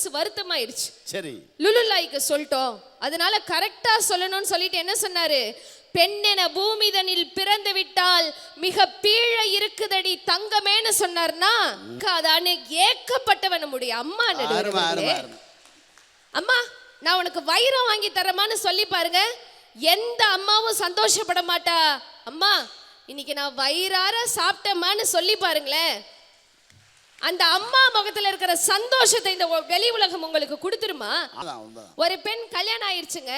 மனசு வருத்தமாயிருச்சு. சரி, லுலுலாய்க்கு சொல்லிட்டோம், அதனால கரெக்டா சொல்லணும்னு சொல்லிட்டு என்ன சொன்னாரு, பெண்ணென பூமிதனில் பிறந்து விட்டால் மிக பீழ இருக்குதடி தங்கமேன்னு சொன்னார்னா அதானே ஏக்கப்பட்டவன் நம்முடைய அம்மா. அம்மா நான் உனக்கு வைரம் வாங்கி தரமான்னு சொல்லி பாருங்க, எந்த அம்மாவும் சந்தோஷப்பட மாட்டா. அம்மா இன்னைக்கு நான் வயிறார சாப்பிட்டேம்மான்னு சொல்லி பாருங்களேன், அந்த அம்மா முகத்துல இருக்கிற சந்தோஷத்தை இந்த வெளி உலகம் உங்களுக்கு கொடுத்துருமா? ஒரு பெண் கல்யாணம் ஆயிடுச்சுங்க,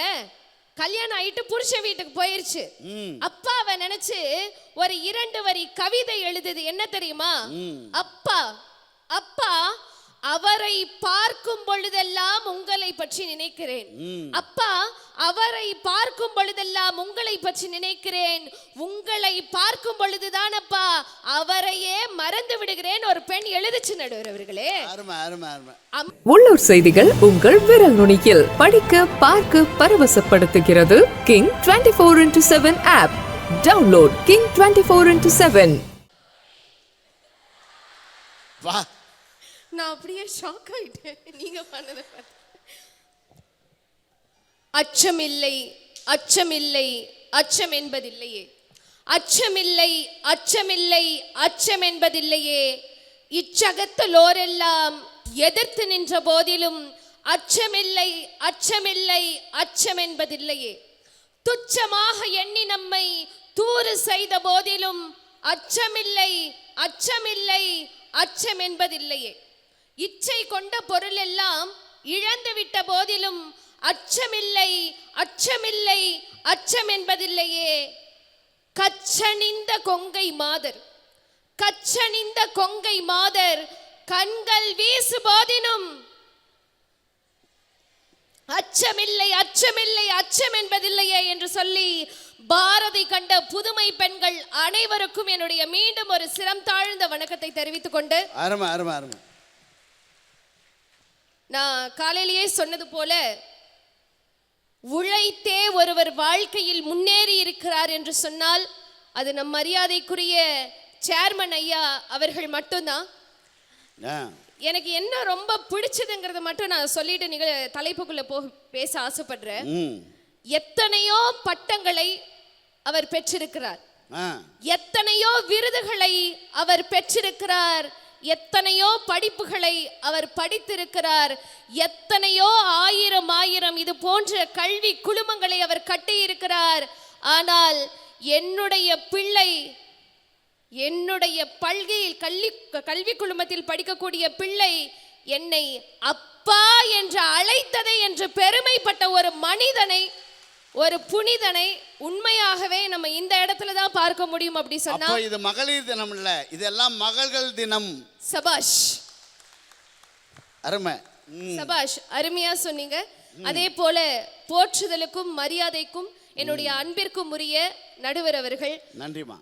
கல்யாணம் ஆயிட்டு புருஷ வீட்டுக்கு போயிருச்சு. அப்பாவை நினைச்சு ஒரு 2 வரி கவிதை எழுதுது. என்ன தெரியுமா? அப்பா அப்பா அவரை பார்க்கும் பொழுதெல்லாம் உங்களை பற்றி நினைக்கிறேன். அப்பா அவரை பார்க்கும் பொழுதெல்லாம் உங்களை பற்றி நினைக்கிறேன். உங்களை பார்க்கும் பொழுதுதான் அப்பா அவரையே மறந்து விடுகிறேன். ஒரு பெண் எழுதுச்சு நடுவர் அவர்களே. உள்ளூர் செய்திகள் உங்கள் விரல் நுனியில் படிக்க பார்க்க பரவசப்படுத்துகிறது king 24x7 app. Download king 24x7. வா, நான் அப்படியே ஷாக் ஆயிட்டேன் நீங்க பண்ணத பார்த்து. அச்சமில்லை அச்சமில்லை அச்சம் என்பதில்லையே, அச்சமில்லை அச்சமில்லை அச்சம் என்பதில்லையே, இச்சகத்திலோரெல்லாம் எதிர்த்து நின்ற போதிலும் அச்சமில்லை அச்சமில்லை அச்சம் என்பதில்லையே, துச்சமாக எண்ணி நம்மை தூறு செய்த போதிலும் அச்சமில்லை அச்சமில்லை அச்சம் என்பதில்லையே, இச்சை கொண்ட பொருள் எல்லாம் இழந்து விட்ட போதிலும் அச்சமில்லை அச்சமில்லை அச்சம் என்பதில்லையே, கச்சணிந்த கொங்கை மாதர் கச்சணிந்த கொங்கை மாதர் கண்கள் வீசு போதினும் அச்சமில்லை அச்சமில்லை அச்சம் என்பதில்லையே என்று சொல்லி பாரதி கண்ட புதுமை பெண்கள் அனைவருக்கும் என்னுடைய மீண்டும் ஒரு சிரம் தாழ்ந்த வணக்கத்தை தெரிவித்துக் கொண்டு, நான் காலையிலேயே சொன்னது போல உழைத்தே ஒருவர் வாழ்க்கையில் முன்னேறி இருக்கிறார் என்று சொன்னால் அது நம் மரியாதைக்குரிய சேர்மன் ஐயா அவர்கள் மட்டும்தான். எனக்கு என்ன ரொம்ப பிடிச்சதுங்கிறத மட்டும் நான் சொல்லிட்டு நீங்க தலைப்புக்குள்ள பேச ஆசைப்படுறேன். எத்தனையோ பட்டங்களை அவர் பெற்றிருக்கிறார், எத்தனையோ விருதுகளை அவர் பெற்றிருக்கிறார், எத்தனையோ படிப்புகளை அவர் படித்திருக்கிறார், எத்தனையோ ஆயிரம் இது போன்ற கல்வி குழுமங்களை அவர் கட்டியிருக்கிறார். ஆனால் என்னுடைய பிள்ளை, என்னுடைய கல்வி குழுமத்தில் படிக்கக்கூடிய பிள்ளை என்னை அப்பா என்று அழைத்ததை என்று பெருமைப்பட்ட ஒரு மனிதனை, ஒரு புனிதனை உண்மையாகவே நம்ம இந்த இடத்துல தான் பார்க்க முடியும். அப்படி சொன்னா இது மகளிர் தினம் இல்ல, இதெல்லாம் மகள்கள் தினம். சபாஷ், அருமை, சபாஷ், அருமையா சொன்னீங்க. அதே போல போற்றுதலுக்கும் மரியாதைக்கும் என்னுடைய அன்பிற்கும் உரிய நடுவர் அவர்கள், நன்றிமா.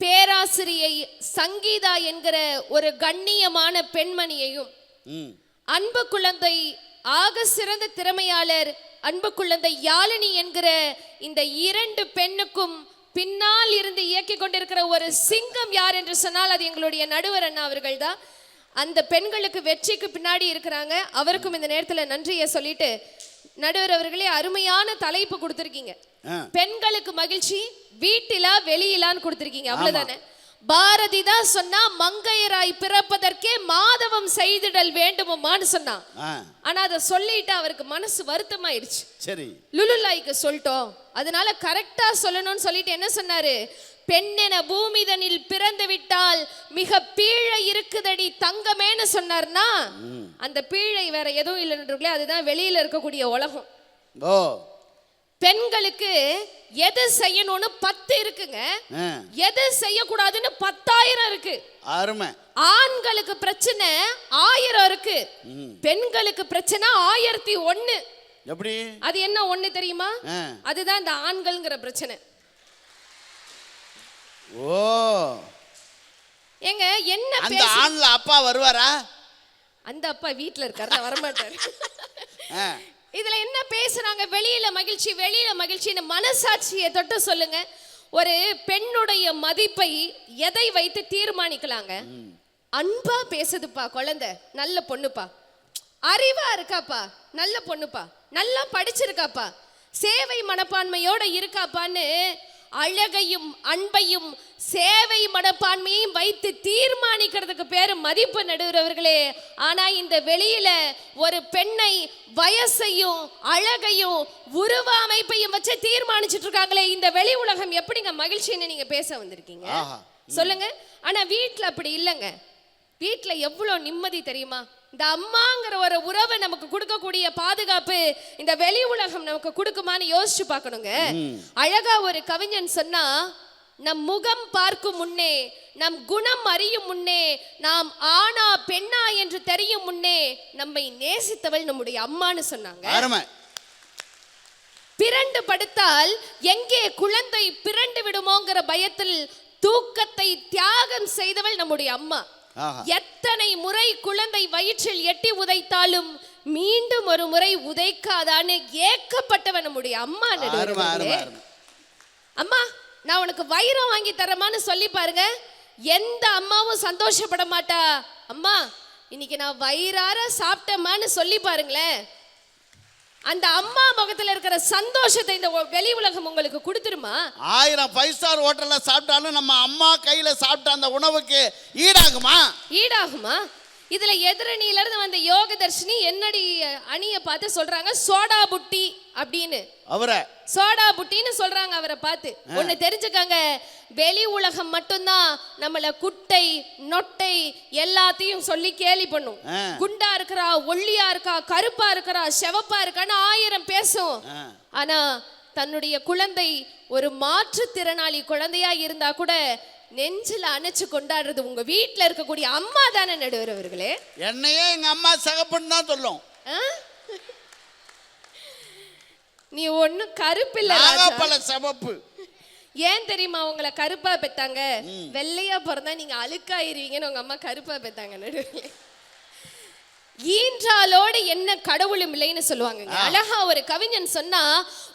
பேராசிரியை சங்கீதா என்கிற ஒரு கண்ணியமான பெண்மணியையும், அன்பு குழந்தை ஆக சிறந்த திறமையாளர் அன்பு குழந்தை யாழினி என்கிற இந்த 2 பெண்ணுக்கும் பின்னால் இருந்து இயக்கிக் கொண்டிருக்கிற ஒரு சிங்கம் யார் என்று சொன்னால் அது எங்களுடைய நடுவர் அண்ணா அவர்கள் தான். அந்த பெண்களுக்கு வெற்றிக்கு பின்னாடி இருக்கிறாங்க. அவருக்கும் இந்த நேரத்தில் நன்றியை சொல்லிட்டு, நடுவர் அவர்களே அருமையான தலைப்பு கொடுத்திருக்கீங்க. பெண்களுக்கு மகிழ்ச்சி வீட்டிலா வெளியிலான்னு கொடுத்திருக்கீங்க, அவ்வளவுதானே? பாரதி தான் சொன்னா மங்கையராய் பிறப்பதற்கே மாதவம் செய்திடல் வேண்டுமான்னு சொன்னான். ஆனா அதை சொல்லிட்டு அவருக்கு மனசு வருத்தமாயிருச்சு. சரி, லுலுலாய்க்கு சொல்லிட்டோம், அதனால கரெக்டா சொல்லணும்னு சொல்லிட்டு என்ன சொன்னாரு, பெண்ணென பூமிதனில் பிறந்து விட்டால் மிக பீழை இருக்குதடி தங்கமேன்னு சொன்னார்னா அந்த பீழை வேற எதுவும் இல்லைன்றீங்களே, அதுதான் வெளியில இருக்கக்கூடிய உலகம். பெண்களுக்கு எது செய்யணும்னு 10 இருக்குங்க, எது செய்யக்கூடாதுன்னு 10,000 இருக்கு. ஆண்களுக்கு பிரச்சனை 1000 இருக்கு, பெண்களுக்கு பிரச்சனை 1001. எப்படி? அது என்ன ஒண்ணு தெரியுமா? அதுதான் இந்த ஆண்கள்ங்கிற பிரச்சனை. ஓ, எங்க என்ன அந்த ஆண்ல அப்பா வருவாரா? அந்த அப்பா வீட்ல இருக்காரு, வரமாட்டாரு. இதுல என்ன பேசுறாங்க? வெளியில மகிழ்ச்சி வெளியில மகிழ்ச்சின்னு மனசாட்சியை தொட்டு சொல்லுங்க. ஒரு பெண்ணுடைய மதிப்பை எதை வைத்து தீர்மானிக்கலாங்க? அன்பா பேசுதுப்பா குழந்தை, நல்ல பொண்ணுப்பா, அறிவா இருக்காப்பா, நல்ல பொண்ணுப்பா, நல்லா படிச்சிருக்காப்பா, சேவை மனப்பான்மையோட இருக்காப்பான்னு அழகையும் அன்பையும் சேவை மனப்பான்மையும் வைத்து தீர்மானிக்கிறதுக்கு பேரு மதிப்பு நடுகிறவர்களே. ஆனா இந்த வெளியில ஒரு பெண்ணை வயசையும் அழகையும் உருவ அமைப்பையும் வச்சு தீர்மானிச்சுட்டு இருக்காங்களே, இந்த வெளி உலகம் எப்படிங்க மகிழ்ச்சின்னு நீங்க பேச வந்திருக்கீங்க சொல்லுங்க. ஆனா வீட்டுல அப்படி இல்லைங்க. வீட்டுல எவ்வளவு நிம்மதி தெரியுமா? இந்த அம்மாங்கிற ஒரு உறவை நமக்கு கொடுக்கக்கூடிய பாதுகாப்பு இந்த வெளி உலகம் நமக்கு கொடுக்குமான்னு யோசிச்சு பார்க்கணுங்க. அழகா ஒரு கவிஞன் சொன்னா, நம் முகம் பார்க்கும் முன்னே, நம் குணம் அறியும் முன்னே, நாம் ஆணா பெண்ணா என்று தெரியும் முன்னே நம்மை நேசித்தவள் நம்முடைய அம்மான்னு சொன்னாங்க. பிறண்டு படுத்தால் எங்கே குழந்தை பிறண்டு விடுமோங்கிற பயத்தில் தூக்கத்தை தியாகம் செய்தவள் நம்முடைய அம்மா. எத்தனை முறை குழந்தை வயிற்றில் எட்டி உதைத்தாலும் மீண்டும் ஒரு முறை உதைக்காதான்னு ஏக்கப்பட்டவன் நம்முடைய அம்மா. அம்மா, நான் உனக்கு வைரம் வாங்கி தரமான்னு சொல்லி பாருங்க, எந்த அம்மாவும் சந்தோஷப்பட மாட்டா. அம்மா, இன்னைக்கு நான் வயிறார சாப்பிட்டமான்னு சொல்லி பாருங்களேன், அந்த அம்மா முகத்துல இருக்கிற சந்தோஷத்தை இந்த வெளி உலகம் உங்களுக்கு கொடுத்துருமா? 1000 5 ஸ்டார் ஹோட்டல்ல சாப்பிட்டாலும் நம்ம அம்மா கையில சாப்பிட்ட அந்த உணவுக்கு ஈடாகுமா? ஈடாகுமா? இதுல எதிரணியில இருந்து வந்த யோகதர்ஷினி என்னடி அணியை பார்த்து சொல்றாங்க சோடா புட்டி அப்படின்னு. அவரை சோடா புட்டின்னு சொல்றாங்க அவரை பார்த்து. ஒன்னு தெரிஞ்சுக்கங்க, வெளி உலகம் மட்டும்தான் நம்மள குட்டை நொட்டை எல்லாத்தையும் சொல்லி கேலி பண்ணும். குண்டா இருக்கிறா, ஒல்லியா இருக்கா, கருப்பா இருக்கிறா, செவப்பா இருக்கான்னு 1000 பேசும். ஆனா தன்னுடைய குழந்தை ஒரு மாற்றுத்திறனாளி குழந்தையா இருந்தா கூட நெஞ்சில அணைச்சு கொண்டாடுறது உங்க வீட்டுல இருக்கக்கூடிய அம்மா தானே நடுவர் அவர்களே. என்னையே எங்க அம்மா சகப்புன்னு தான் சொல்லும். நீ ஒன்னும் கருப்பு இல்ல, பல சிவப்பு. ஏன் தெரியுமா உங்களை கருப்பா பெத்தாங்க? வெள்ளையா பிறந்தா நீங்க அழுக்காயிருவீங்கன்னு உங்க அம்மா கருப்பா பெத்தாங்க நடுவர்களே. ஈன்றாலோடு என்ன கடவுளும் இல்லைன்னு சொல்லுவாங்க. அழகா ஒரு கவிஞன் சொன்னா,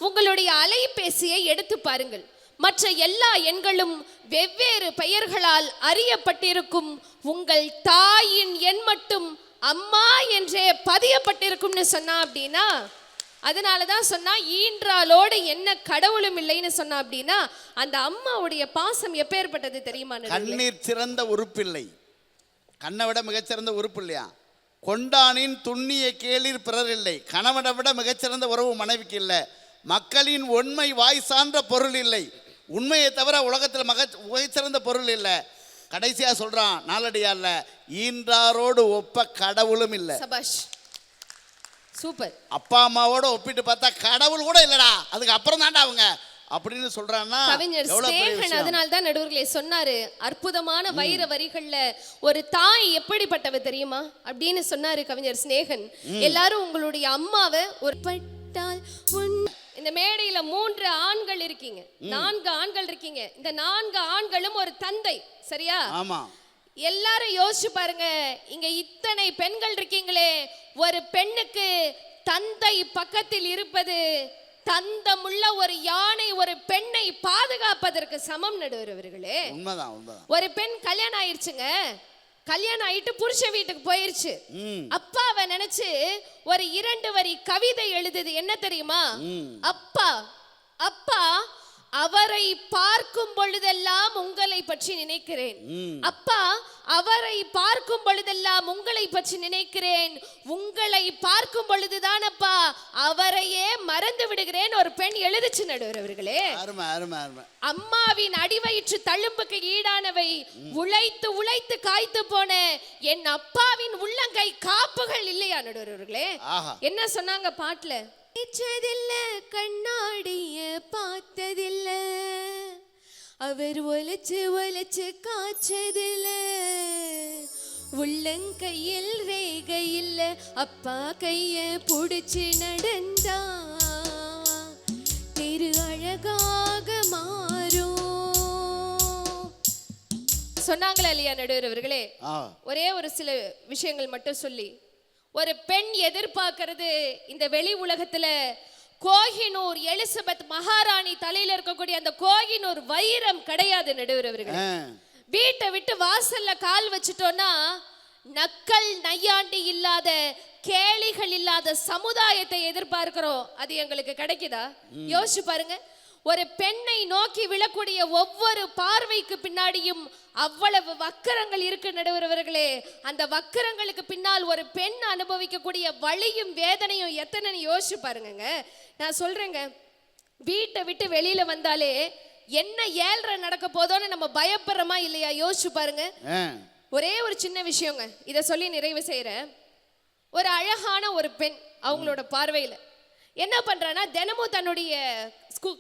உங்களுடைய அலைபேசியை எடுத்து பாருங்கள், மற்ற எல்லா எண்களும் வெவ்வேறு பெயர்களால் அறியப்பட்டிருக்கும், உங்கள் தாயின் எண் மட்டும் அம்மா என்றே பதியப்பட்டிருக்கும்னு சொன்னா. அப்படின்னா அதனாலதான் சொன்னா ஈன்றாலோடு என்ன கடவுளும் இல்லைன்னு சொன்னா. அப்படின்னா அந்த அம்மாவுடைய பாசம் எப்பேற்பட்டது தெரியுமா? கண்ணீர் சிறந்த உறுப்பில்லை, கண்ணை விட மிகச்சிறந்த உறுப்பு இல்லையா? கொண்டானின் துண்ணிய கேளிர் பிறர் இல்லை, கணவனை விட மிகச்சிறந்த உறவு மனைவிக்கு இல்லை, மக்களின் உண்மை வாய் சான்ற பொருள் இல்லை, உண்மையை தவிர உலகத்தில் மிகச்சிறந்த பொருள் இல்லை. கடைசியா சொல்றான் நாலடியார்ல, ஈன்றாரோடு ஒப்ப கடவுளும் இல்லை. சபாஷ், சூப்பர். அப்பா அம்மாவோட ஒப்பிட்டு பார்த்தா கடவுள் கூட இல்லடா, அதுக்கு அப்புறம் தாண்டா அவங்க அப்படின்னு சொல்றான்னா கவிஞர் ஸ்நேகன் அதனால தான் நடுவர்களே சொன்னாரு, அற்புதமான வைர வரிகள்ல ஒரு தாய் எப்படிப்பட்டவ தெரியுமா அப்படின்னு சொன்னாரு கவிஞர் ஸ்நேகன். எல்லாரும் உங்களுடைய அம்மாவை ஒரு பட்டால் இந்த மேடையில 3 ஆண்கள் இருக்கீங்க, 4 ஆண்கள் இருக்கீங்க. இந்த 4 ஆண்களும் ஒரு தந்தை, சரியா? ஆமா. எல்லாரும் யோசிச்சு பாருங்க, இங்க இத்தனை பெண்கள் இருக்கீங்களே, ஒரு பெண்ணுக்கு தந்தை பக்கத்தில் இருப்பது தந்தமுள்ள ஒரு யானை ஒரு பெண்ணை பாதுகாப்பதற்கு சமம் நடுவர்களே. உண்மைதான், உண்மைதான். ஒரு பெண் கல்யாணம் ஆயிடுச்சுங்க, கல்யாணம் ஆயிட்டு புருஷ வீட்டுக்கு போயிருச்சு. அப்பாவை நினைச்சு ஒரு 2 வரி கவிதை எழுதுது. என்ன தெரியுமா? அப்பா அப்பா அவரை பார்க்கும் பொழுதெல்லாம் உங்களை பற்றி நினைக்கிறேன், அப்பா அவரை பார்க்கும் பொழுதெல்லாம் உங்களை பற்றி நினைக்கிறேன், உங்களை பார்க்கும் பொழுதுதான் அப்பா அவரையே மறந்து விடுகிறேன் ஒரு பெண் எழுதுச்சு நடுவர்களே. அம்மாவின் அடிவயிற்று தழும்புக்கு ஈடானவை உழைத்து உழைத்து காய்த்து போன என் அப்பாவின் உள்ளங்கை காப்புகள் இல்லையா நடுவர்களே? என்ன சொன்னாங்க பாட்டுல? கண்ணாடிய பார்த்ததில்ல, அவர் ஒலிச்சு ஒலிச்சு காய்ச்சதில்ல, உள்ளங்கையில் ரேகை இல்ல, அப்பா கைய புடிச்சு நடந்தா திரு அழகாக மாறும் சொன்னாங்களா இல்லையா நடுவர்களே? ஒரே ஒரு சில விஷயங்கள் மட்டும் சொல்லி, ஒரு பெண் எதிர்பார்க்கிறது இந்த வெளி உலகத்துல கோஹினூர் எலிசபெத் மகாராணி தலையில இருக்கக்கூடிய அந்த கோஹினூர் வைரம் கிடையாது நடுவர்களே. வீட்டை விட்டு வாசல்ல கால் வச்சுட்டோம்னா நக்கல் நையாண்டி இல்லாத கேலிகள் இல்லாத சமுதாயத்தை எதிர்பார்க்கிறோம். அது எங்களுக்கு கிடைக்குதா? யோசிச்சு பாருங்க. ஒரு பெண்ணை நோக்கி விழக்கூடிய ஒவ்வொரு பார்வைக்கு பின்னாடியும் அவ்வளவு வக்கரங்கள் இருக்கு நடுவர்களே. அந்த வக்கரங்களுக்கு பின்னால் ஒரு பெண் அனுபவிக்கக்கூடிய வலியும் வேதனையும் எத்தனைன்னு யோசிச்சு பாருங்க. நான் சொல்றேங்க, வீட்டை விட்டு வெளியில வந்தாலே என்ன ஏழ்ற நடக்க போதோன்னு நம்ம பயப்படுறோமா இல்லையா? யோசிச்சு பாருங்க. ஒரே ஒரு சின்ன விஷயங்க, இதை சொல்லி நிறைவு செய்யறேன். ஒரு அழகான ஒரு பெண் அவங்களோட பார்வையில என்ன பண்றானா, தினமும் தன்னுடைய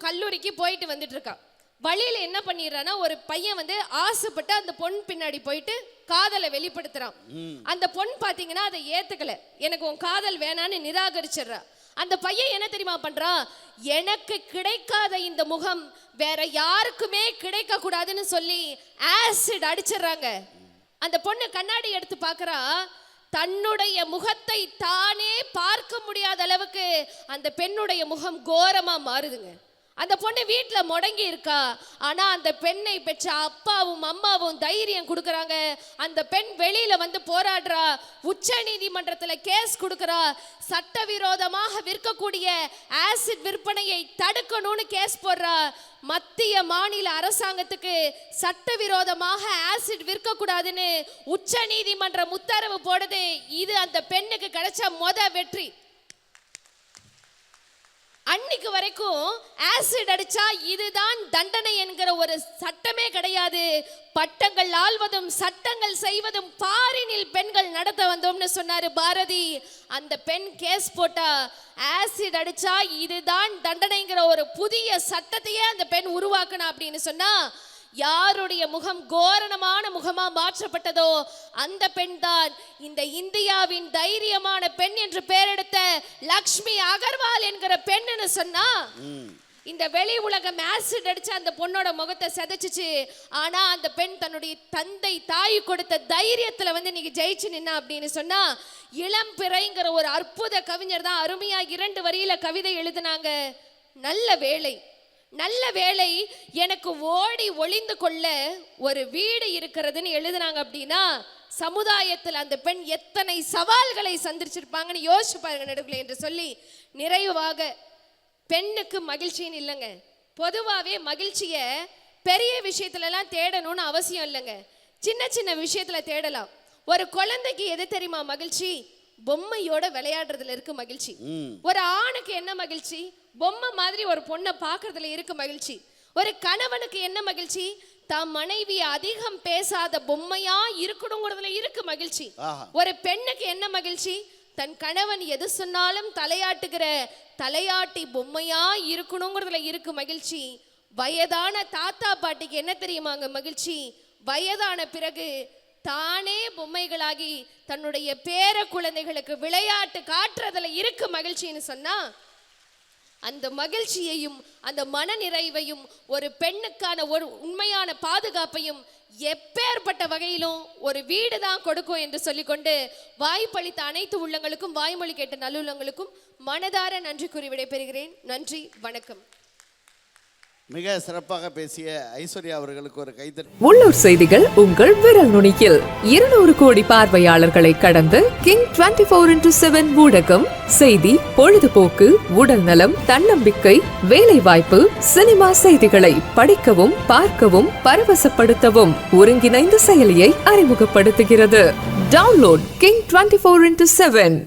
கல்லூரிக்கு போயிட்டு வந்துட்டு இருக்கா. வழியில என்ன பண்ணிடுறானா, ஒரு பையன் வந்து ஆசைப்பட்டு அந்த பொண் பின்னாடி போயிட்டு காதலை வெளிப்படுத்துறான். அந்த பொண் பாத்தீங்கன்னா அதை ஏத்துக்கல, எனக்கு உன் காதல் வேணான்னு நிராகரிச்சிடுறா. அந்த பையன் என்ன தெரியுமா பண்றான், எனக்கு கிடைக்காத இந்த முகம் வேற யாருக்குமே கிடைக்க கூடாதுன்னு சொல்லி ஆசிட் அடிச்சிடுறாங்க. அந்த பொண்ணு கண்ணாடி எடுத்து பார்க்கறா, தன்னுடைய முகத்தை தானே பார்க்க முடியாத அளவுக்கு அந்த பெண்ணுடைய முகம் கோரமா மாறுதுங்க. அந்த பொண்ணு வீட்டில் முடங்கி இருக்கா. ஆனா அந்த பெண்ணை பெற்ற அப்பாவும் அம்மாவும் தைரியம் கொடுக்கறாங்க. அந்த பெண் வெளியில வந்து போராடுறா, உச்ச நீதிமன்றத்துல கேஸ் கொடுக்கறா. சட்டவிரோதமாக விற்கக்கூடிய ஆசிட் விற்பனையை தடுக்கணும்னு கேஸ் போடுறா. மத்திய மாநில அரசாங்கத்துக்கு சட்டவிரோதமாக ஆசிட் விற்க கூடாதுன்னு உச்ச நீதிமன்றம் உத்தரவு போடுது. இது அந்த பெண்ணுக்கு கிடைச்ச வெற்றி. அன்னைக்கு வரைக்கும் ஆசிட் அடிச்சா இதுதான் தண்டனை என்கிற ஒரு சட்டமே கிடையாது. பட்டங்கள் ஆள்வதும் சட்டங்கள் செய்வதும் பாரினில் பெண்கள் நடத்த வந்தோம்னு சொன்னாரு பாரதி. அந்த பெண் கேஸ் போட்டா, ஆசிட் அடிச்சா இதுதான் தண்டனைங்கிற ஒரு புதிய சட்டத்தையே அந்த பெண் உருவாக்கணும் அப்படின்னு சொன்னா, யாருடைய முகம் கோரணமான முகமா மாற்றப்பட்டதோ அந்த பெண் தான் இந்த இந்தியாவின் தைரியமான பெண் என்று பெயரெடுத்த லக்ஷ்மி அகர்வால் என்கிற பெண்ணுன்னு சொன்னா, இந்த வெளி உலகம் ஆசிட் அடிச்சு அந்த பொண்ணோட முகத்தை செதைச்சிச்சு. ஆனா அந்த பெண் தன்னுடைய தந்தை தாய் கொடுத்த தைரியத்துல வந்து நீங்க ஜெயிச்சு நின்னா அப்படின்னு சொன்னா, இளம் பிறைங்கிற ஒரு அற்புத கவிஞர் தான் அருமையா 2 வரியில கவிதை எழுதினாங்க. நல்ல வேளை எனக்கு ஓடி ஒளிந்து கொள்ள ஒரு வீடு இருக்கிறதுன்னு எழுதுனாங்க. அப்படின்னா சமுதாயத்தில் அந்த பெண் எத்தனை சவால்களை சந்திச்சிருப்பாங்கன்னு யோசிச்சு பாருங்க நடுவுல என்று சொல்லி நிறைவாக, பெண்ணுக்கு மகிழ்ச்சின்னு இல்லைங்க, பொதுவாகவே மகிழ்ச்சியை பெரிய விஷயத்துல எல்லாம் தேடணும்னு அவசியம் இல்லைங்க, சின்ன சின்ன விஷயத்துல தேடலாம். ஒரு குழந்தைக்கு எது தெரியுமா மகிழ்ச்சி? பொம்மையோட விளையாடுறதுல இருக்கு மகிழ்ச்சி. ஒரு ஆணுக்கு என்ன மகிழ்ச்சி? பொம்மை மாதிரி ஒரு பொண்ணை பார்க்கறதுல இருக்கு மகிழ்ச்சி. ஒரு கணவனுக்கு என்ன மகிழ்ச்சி? தம் மனைவி அதிகம் பேசாத பொம்மையா இருக்கணுங்கிறதுல இருக்கு மகிழ்ச்சி. ஒரு பெண்ணுக்கு என்ன மகிழ்ச்சி? தன் கணவன் எது சொன்னாலும் தலையாட்டுகிற தலையாட்டி பொம்மையா இருக்கணுங்கிறதுல இருக்கு மகிழ்ச்சி. வயதான தாத்தா பாட்டிக்கு என்ன தெரியுமாங்க மகிழ்ச்சி? வயதான பிறகு தானே பொம்மைகளாகி தன்னுடைய பேர குழந்தைகளுக்கு விளையாட்டு காட்டுறதுல இருக்கு மகிழ்ச்சின்னு சொன்னா, அந்த மகிழ்ச்சியையும் அந்த மன நிறைவையும் ஒரு பெண்ணுக்கான ஒரு உண்மையான பாதுகாப்பையும் எப்பேற்பட்ட வகையிலும் ஒரு வீடு தான் கொடுக்கும் என்று சொல்லிக்கொண்டு, வாய்ப்பளித்த அனைத்து உள்ளங்களுக்கும் வாய்மொழி கேட்ட நல்லுள்ளங்களுக்கும் மனதார நன்றி கூறி விடைபெறுகிறேன். நன்றி, வணக்கம். மிக சிறப்பாக பேசிய ஐஸ்வர்யா அவர்களுக்கு ஒரு கைதட்டல். உள்ளூர் செய்திகள் உங்கள் விரல் நுனியில். 200 கோடி பார்வையாளர்களை கடந்து கிங் 24x7 ஊடகம் செய்தி, பொழுதுபோக்கு, உடல் நலம், தன்னம்பிக்கை, வேலை வாய்ப்பு, சினிமா செய்திகளை படிக்கவும் பார்க்கவும் பரவசப்படுத்தவும் ஒருங்கிணைந்த செயலியை அறிமுகப்படுத்துகிறது. Download king 24x7.